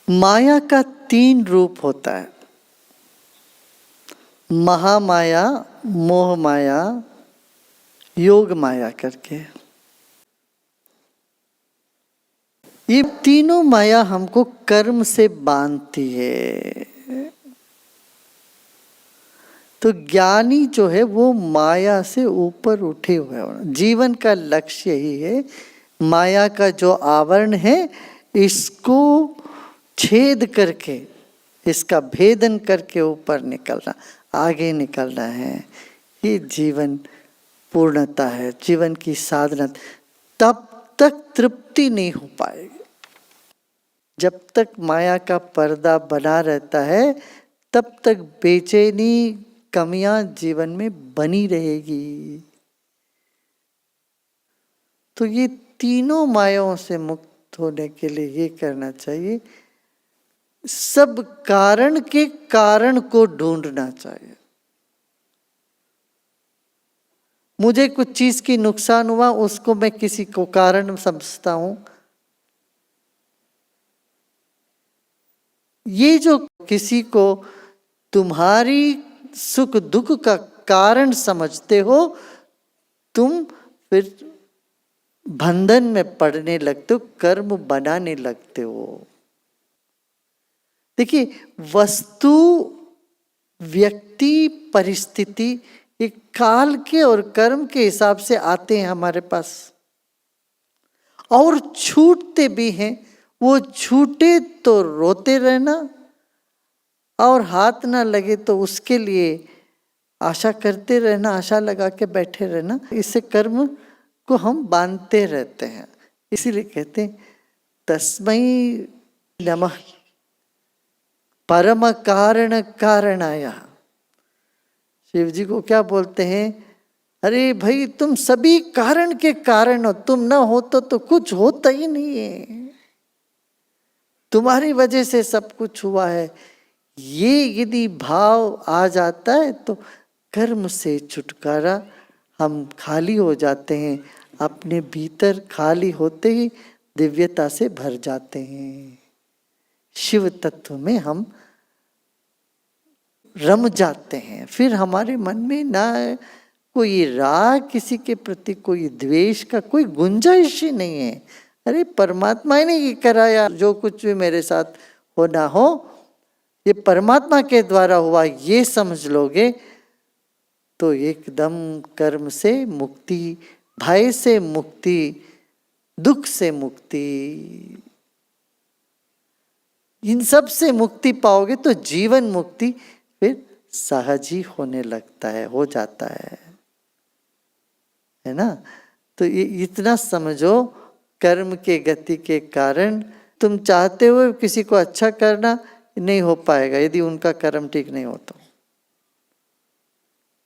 माया का 3 रूप होता है, महामाया, मोह माया, योग माया करके। ये तीनों माया हमको कर्म से बांधती है। तो ज्ञानी जो है वो माया से ऊपर उठे हुए होना। जीवन का लक्ष्य यही है, माया का जो आवरण है इसको छेद करके, इसका भेदन करके ऊपर निकलना, आगे निकलना है। ये जीवन पूर्णता है, जीवन की साधना। तब तक तृप्ति नहीं हो पाएगी। जब तक माया का पर्दा बना रहता है तब तक बेचैनी, कमियां जीवन में बनी रहेगी। तो ये तीनों मायाओं से मुक्त होने के लिए ये करना चाहिए, सब कारण के कारण को ढूंढना चाहिए। मुझे कुछ चीज की नुकसान हुआ, उसको मैं किसी को कारण समझता हूं। ये जो किसी को तुम्हारी सुख दुख का कारण समझते हो, तुम फिर बंधन में पड़ने लगते हो, कर्म बनाने लगते हो। देखिए, वस्तु, व्यक्ति, परिस्थिति, ये काल के और कर्म के हिसाब से आते हैं हमारे पास और छूटते भी हैं। वो छूटे तो रोते रहना और हाथ ना लगे तो उसके लिए आशा करते रहना, आशा लगा के बैठे रहना। इससे कर्म को हम बांधते रहते हैं। इसीलिए कहते हैं तस्मै नमः परम कारण कारणाय। शिव जी को क्या बोलते हैं? अरे भाई, तुम सभी कारण के कारण हो, तुम ना हो तो कुछ होता ही नहीं है, तुम्हारी वजह से सब कुछ हुआ है। ये यदि भाव आ जाता है तो कर्म से छुटकारा, हम खाली हो जाते हैं। अपने भीतर खाली होते ही दिव्यता से भर जाते हैं, शिव तत्व में हम रम जाते हैं। फिर हमारे मन में ना कोई राग किसी के प्रति, कोई द्वेष का कोई गुंजाइश ही नहीं है। अरे परमात्मा ने ये कराया, जो कुछ भी मेरे साथ होना हो ये परमात्मा के द्वारा हुआ, ये समझ लोगे तो एकदम कर्म से मुक्ति, भय से मुक्ति, दुख से मुक्ति, इन सब से मुक्ति पाओगे तो जीवन मुक्ति फिर सहज ही होने लगता है, हो जाता है ना। तो ये इतना समझो, कर्म के गति के कारण तुम चाहते हो किसी को अच्छा करना, नहीं हो पाएगा यदि उनका कर्म ठीक नहीं हो तो।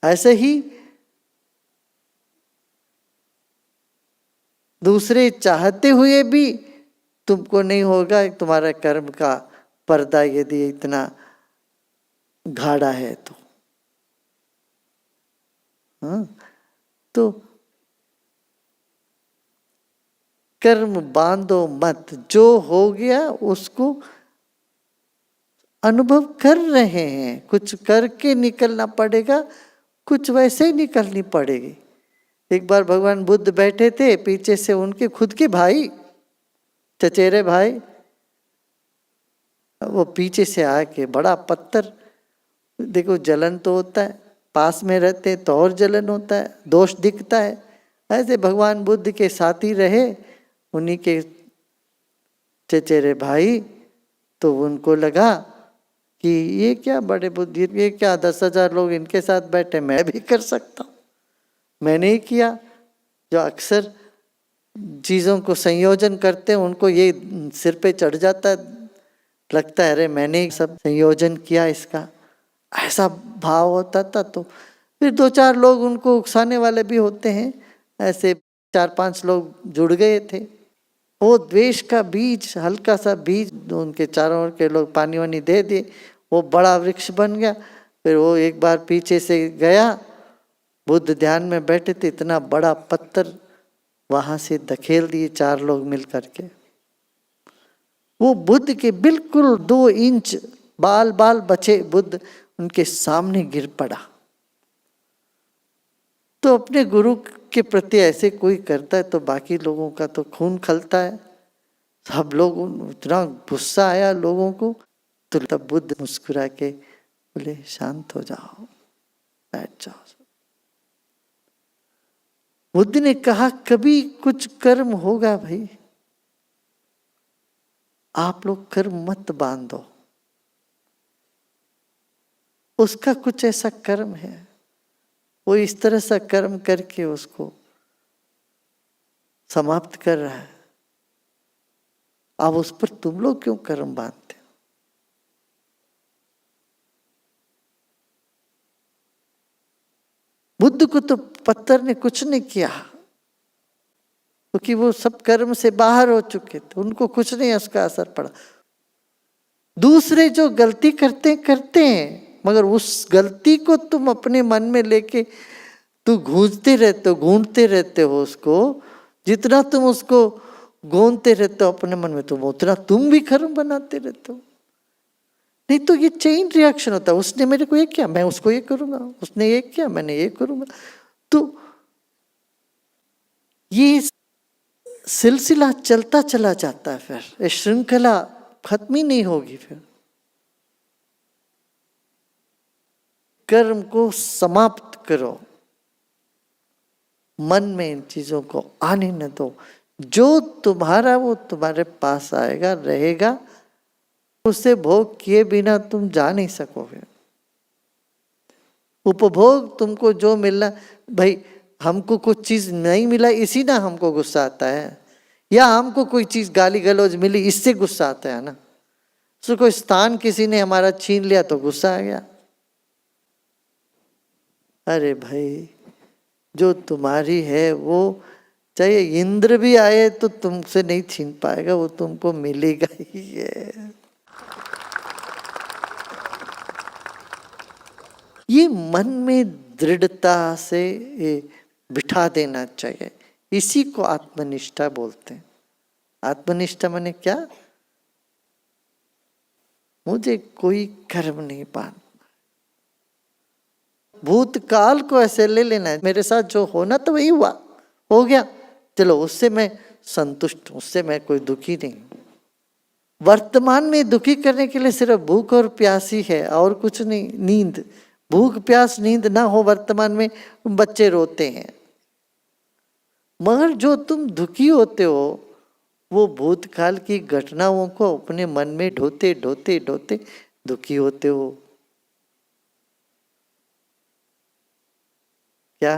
ऐसे ही दूसरे चाहते हुए भी तुमको नहीं होगा, तुम्हारा कर्म का पर्दा यदि इतना गाढ़ा है तो। हाँ, तो कर्म बांधो मत, जो हो गया उसको अनुभव कर रहे हैं। कुछ करके निकलना पड़ेगा, कुछ वैसे ही निकलनी पड़ेगी। एक बार भगवान बुद्ध बैठे थे, पीछे से उनके खुद के भाई, चचेरे भाई, वो पीछे से आके बड़ा पत्थर, देखो जलन तो होता है, पास में रहते तो और जलन होता है, दोष दिखता है। ऐसे भगवान बुद्ध के साथी रहे उन्हीं के चचेरे भाई, तो उनको लगा कि ये क्या बड़े बुद्धि, ये क्या 10,000 लोग इनके साथ बैठे, मैं भी कर सकता हूँ। मैंने ही किया। जो अक्सर चीज़ों को संयोजन करते हैं उनको ये सिर पे चढ़ जाता है, लगता है अरे मैंने ही सब संयोजन किया इसका, ऐसा भाव होता था। तो फिर 2-4 लोग उनको उकसाने वाले भी होते हैं, ऐसे 4-5 लोग जुड़ गए थे। वो द्वेष का बीज, हल्का सा बीज उनके चारों ओर के लोग पानी वानी दे दिए, वो बड़ा वृक्ष बन गया। फिर वो एक बार पीछे से गया, बुद्ध ध्यान में बैठे थे, इतना बड़ा पत्थर वहां से धकेल दिए 4 लोग मिल करके। वो बुद्ध के बिल्कुल 2 इंच बाल बचे, बुद्ध उनके सामने गिर पड़ा। तो अपने गुरु के प्रति ऐसे कोई करता है तो बाकी लोगों का तो खून खलता है। सब लोग, इतना गुस्सा आया लोगों को। तो तब बुद्ध मुस्कुरा के बोले, शांत हो जाओ, बैठ जाओ। बुद्ध ने कहा, कभी कुछ कर्म होगा भाई, आप लोग कर्म मत बांधो। उसका कुछ ऐसा कर्म है, वो इस तरह सा कर्म करके उसको समाप्त कर रहा है। अब उस पर तुम लोग क्यों कर्म बांधते हो? बुद्ध को तो पत्थर ने कुछ नहीं किया, क्योंकि वो सब कर्म से बाहर हो चुके थे, उनको कुछ नहीं उसका असर पड़ा। दूसरे जो गलती करते हैं, मगर उस गलती को तुम अपने मन में लेके तू गूंजते रहते हो उसको। जितना तुम उसको गूंजते रहते हो अपने मन में, तुम उतना तुम भी कर्म बनाते रहते हो। नहीं तो ये चेन रिएक्शन होता है, उसने मेरे को ये किया, मैं उसको ये करूंगा, उसने ये किया, मैंने ये करूंगा। तो ये सिलसिला चलता चला जाता है, फिर ये श्रृंखला खत्म ही नहीं होगी। फिर कर्म को समाप्त करो, मन में इन चीजों को आने न दो। जो तुम्हारा वो तुम्हारे पास आएगा, रहेगा। उसे भोग किए बिना तुम जा नहीं सकोगे। उपभोग तुमको जो मिलना, भाई हमको कुछ चीज नहीं मिला इसी ना हमको गुस्सा आता है, या हमको कोई चीज गाली गलौज मिली इससे गुस्सा आता है ना। सो कोई स्थान किसी ने हमारा छीन लिया तो गुस्सा आ गया। अरे भाई, जो तुम्हारी है वो चाहे इंद्र भी आए तो तुमसे नहीं छीन पाएगा, वो तुमको मिलेगा ही है। ये मन में दृढ़ता से ये बिठा देना चाहिए। इसी को आत्मनिष्ठा बोलते हैं। आत्मनिष्ठा माने क्या? मुझे कोई कर्म नहीं बांधना, भूतकाल को ऐसे ले लेना है, मेरे साथ जो होना तो वही हुआ, हो गया, चलो उससे मैं संतुष्ट, उससे मैं कोई दुखी नहीं। वर्तमान में दुखी करने के लिए सिर्फ भूख और प्यास ही है, और कुछ नहीं। नींद, भूख प्यास नींद ना हो वर्तमान में, बच्चे रोते हैं। मगर जो तुम दुखी होते हो वो भूतकाल की घटनाओं को अपने मन में ढोते ढोते ढोते दुखी होते हो। क्या?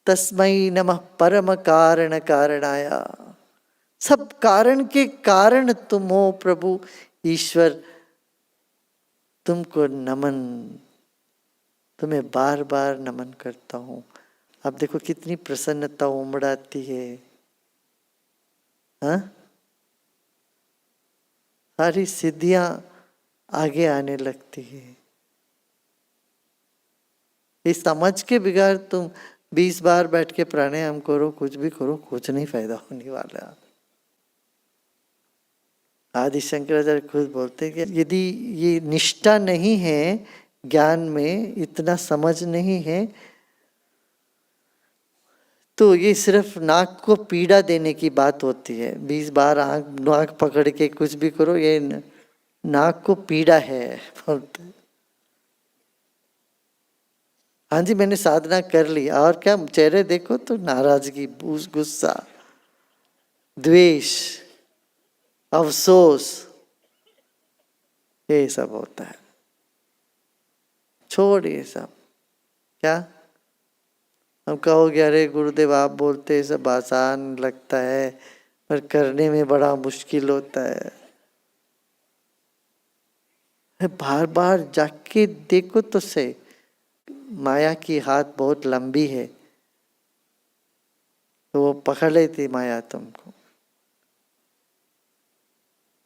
तस्मै नमः परम कारण कारणाय। सब कारण के कारण तुम हो प्रभु ईश्वर, तुमको नमन, तुम्हें बार बार नमन करता हूं। अब देखो कितनी प्रसन्नता उमड़ाती है, हाँ? सारी सिद्धियां आगे आने लगती है। इस समझ के बिगाड़ तुम 20 बार बैठ के प्राणायाम करो, कुछ भी करो, कुछ नहीं फायदा होने वाला। आदि शंकराचार्य खुद बोलते हैं कि यदि ये निष्ठा नहीं है, ज्ञान में इतना समझ नहीं है, तो ये सिर्फ नाक को पीड़ा देने की बात होती है। 20 बार नाक पकड़ के कुछ भी करो, ये नाक को पीड़ा है बोलते। हाँ जी, मैंने साधना कर ली, और क्या चेहरे देखो तो नाराजगी, गुस्सा, द्वेष, अफसोस, ये सब होता है। छोड़ ये सब। क्या हम कहोगे, अरे गुरुदेव आप बोलते सब आसान लगता है पर करने में बड़ा मुश्किल होता है। बार बार जाके देखो तो सही, माया की हाथ बहुत लंबी है, तो वो पकड़ लेती माया तुमको।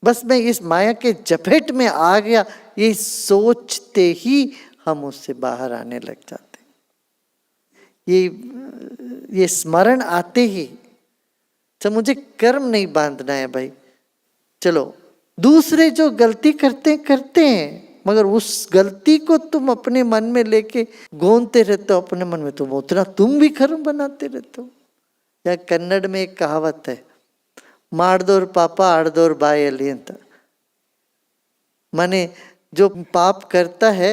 बस मैं इस माया के जपेट में आ गया, ये सोचते ही हम उससे बाहर आने लग जाते। ये स्मरण आते ही, तो मुझे कर्म नहीं बांधना है भाई, चलो, दूसरे जो गलती करते हैं, मगर उस गलती को तुम अपने मन में लेके गोंदते रहते हो अपने मन में, तुम उतना तुम भी कर्म बनाते रहते हो। या कन्नड़ में एक कहावत है, मारदोर पापा आड़दोर बायली अंत, माने जो पाप करता है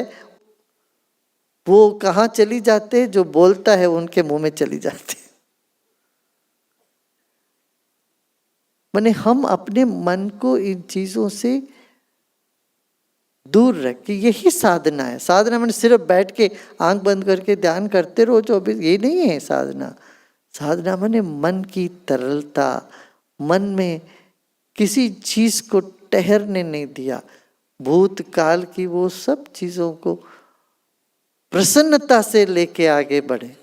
वो कहाँ चली जाते, जो बोलता है उनके मुंह में चली जाती। माने हम अपने मन को इन चीजों से दूर रख के, यही साधना है। साधना मैंने सिर्फ बैठ के आंख बंद करके ध्यान करते रहो जो अभी, ये नहीं है साधना। साधना माने मन की तरलता, मन में किसी चीज को ठहरने नहीं दिया, भूतकाल की वो सब चीजों को प्रसन्नता से लेके आगे बढ़े।